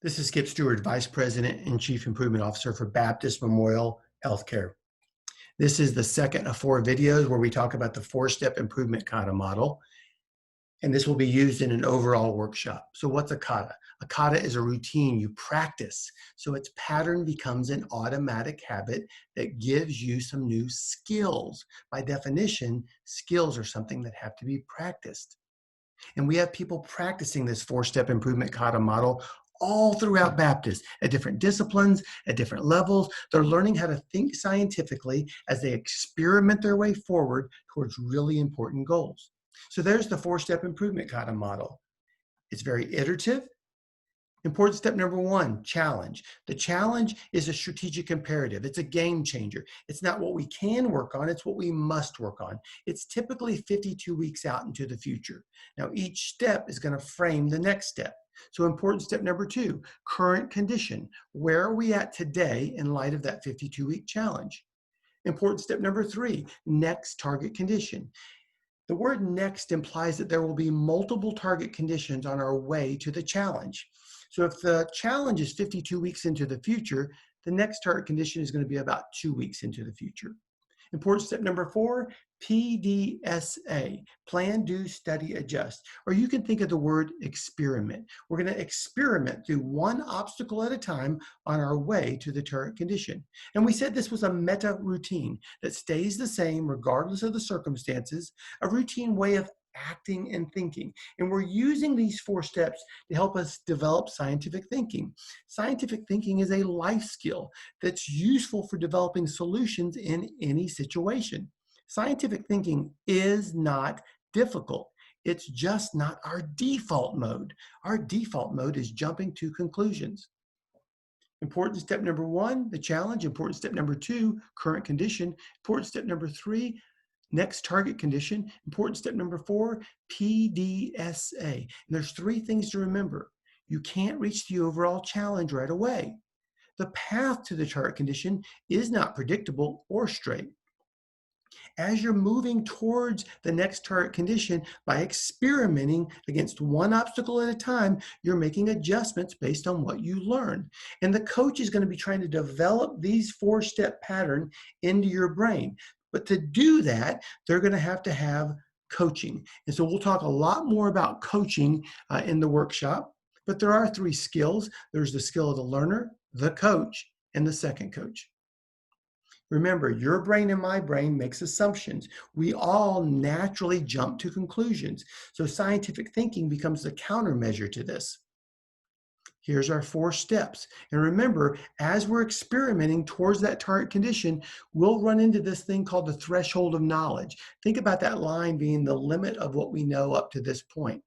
This is Skip Stewart, Vice President and Chief Improvement Officer for Baptist Memorial Healthcare. This is the second of 4 videos where we talk about the 4-step improvement kata model, and this will be used in an overall workshop. So what's a kata? A kata is a routine you practice, so its pattern becomes an automatic habit that gives you some new skills. By definition, skills are something that have to be practiced. And we have people practicing this 4-step improvement kata model all throughout Baptist at different disciplines, at different levels. They're learning how to think scientifically as they experiment their way forward towards really important goals. So there's the 4-step improvement kata model. It's very iterative. Important step number 1, challenge. The challenge is a strategic imperative. It's a game changer. It's not what we can work on, it's what we must work on. It's typically 52 weeks out into the future. Now, each step is going to frame the next step. So important step number 2, current condition. Where are we at today in light of that 52-week challenge? Important step number 3, next target condition. The word next implies that there will be multiple target conditions on our way to the challenge. So if the challenge is 52 weeks into the future, the next target condition is going to be about 2 weeks into the future. Important step number 4, PDSA, plan, do, study, adjust. Or you can think of the word experiment. We're going to experiment through one obstacle at a time on our way to the target condition. And we said this was a meta routine that stays the same regardless of the circumstances, a routine way of acting and thinking. And we're using these 4 steps to help us develop scientific thinking. Scientific thinking is a life skill that's useful for developing solutions in any situation. Scientific thinking is not difficult. It's just not our default mode. Our default mode is jumping to conclusions. Important step number 1, the challenge. Important step number 2, current condition. Important step number 3, next target condition. Important step number 4, PDSA. And there's 3 things to remember. You can't reach the overall challenge right away. The path to the target condition is not predictable or straight. As you're moving towards the next target condition by experimenting against one obstacle at a time, you're making adjustments based on what you learn. And the coach is going to be trying to develop these 4-step pattern into your brain. But to do that, they're going to have coaching. And so we'll talk a lot more about coaching in the workshop. But there are 3 skills. There's the skill of the learner, the coach, and the second coach. Remember, your brain and my brain makes assumptions. We all naturally jump to conclusions. So scientific thinking becomes the countermeasure to this. Here's our 4 steps. And remember, as we're experimenting towards that target condition, we'll run into this thing called the threshold of knowledge. Think about that line being the limit of what we know up to this point.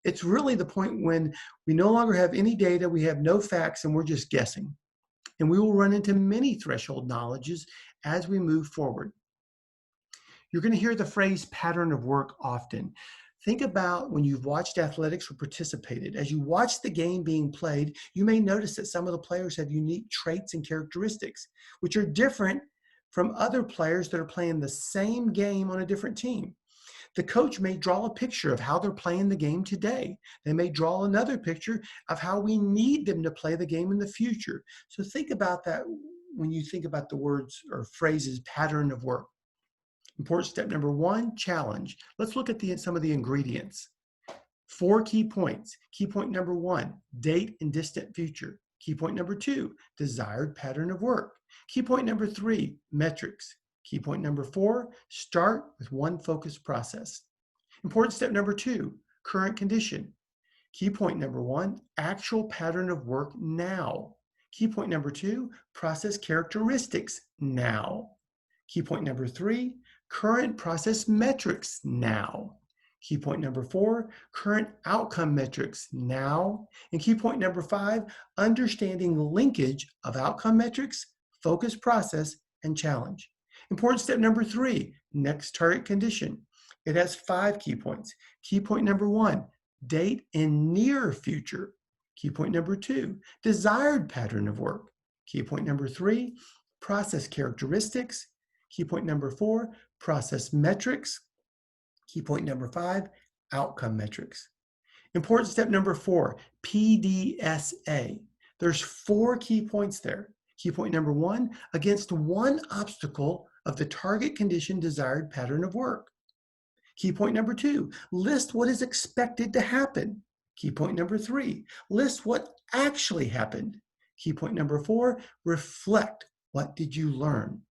It's really the point when we no longer have any data, we have no facts, and we're just guessing. And we will run into many threshold knowledges as we move forward. You're going to hear the phrase pattern of work often. Think about when you've watched athletics or participated. As you watch the game being played, you may notice that some of the players have unique traits and characteristics, which are different from other players that are playing the same game on a different team. The coach may draw a picture of how they're playing the game today. They may draw another picture of how we need them to play the game in the future. So think about that when you think about the words or phrases pattern of work. Important step number 1, challenge. Let's look at some of the ingredients. 4 key points. Key point number 1, date and distant future. Key point number 2, desired pattern of work. Key point number 3, metrics. Key point number 4, start with one focused process. Important step number 2, current condition. Key point number 1, actual pattern of work now. Key point number 2, process characteristics now. Key point number 3, current process metrics now. Key point number 4, current outcome metrics now. And key point number 5, understanding the linkage of outcome metrics, focus process, and challenge. Important step number 3, next target condition. It has 5 key points. Key point number 1, date in near future. Key point number 2, desired pattern of work. Key point number 3, process characteristics. Key point number 4, process metrics. Key point number 5, outcome metrics. Important step number 4, PDSA. There's 4 key points there. Key point number 1, against one obstacle of the target condition desired pattern of work. Key point number 2, list what is expected to happen. Key point number 3, list what actually happened. Key point number 4, reflect what did you learn.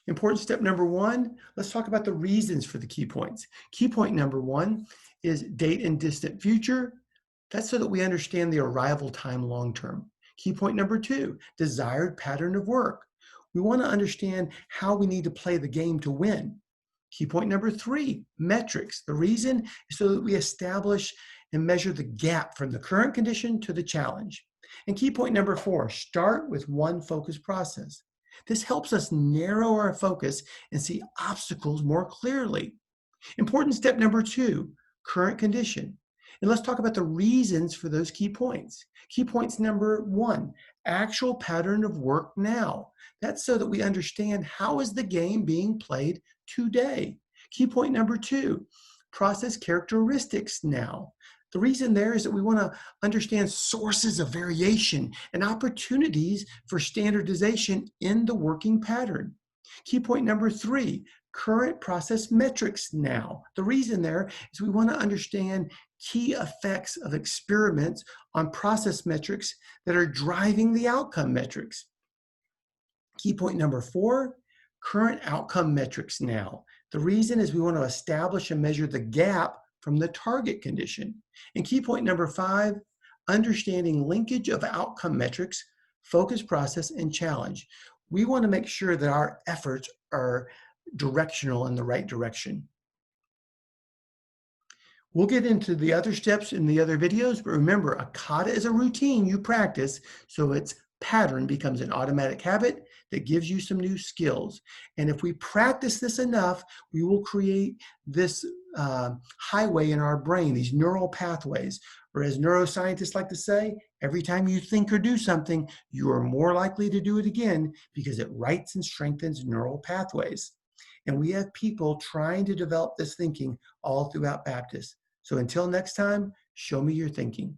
Important step number 1, let's talk about the reasons for the key points. Key point number 1 is date and distant future. That's so that we understand the arrival time long term. Key point number 2, desired pattern of work. We want to understand how we need to play the game to win. Key point number 3, metrics. The reason is so that we establish and measure the gap from the current condition to the challenge. And key point number 4, start with one focused process. This helps us narrow our focus and see obstacles more clearly. Important step number 2, current condition. And let's talk about the reasons for those key points. Key points number 1, actual pattern of work now. That's so that we understand how is the game being played today. Key point number 2, process characteristics now. The reason there is that we want to understand sources of variation and opportunities for standardization in the working pattern. Key point number 3, current process metrics now. The reason there is we want to understand key effects of experiments on process metrics that are driving the outcome metrics. Key point number 4, current outcome metrics now. The reason is we want to establish and measure the gap from the target condition. And key point number 5, understanding linkage of outcome metrics, focus, process, and challenge. We want to make sure that our efforts are directional in the right direction. We'll get into the other steps in the other videos, but remember, a kata is a routine you practice, so its pattern becomes an automatic habit that gives you some new skills. And if we practice this enough, we will create this highway in our brain, these neural pathways, or as neuroscientists like to say, every time you think or do something, you are more likely to do it again because it writes and strengthens neural pathways. And we have people trying to develop this thinking all throughout Baptist. So until next time, show me your thinking.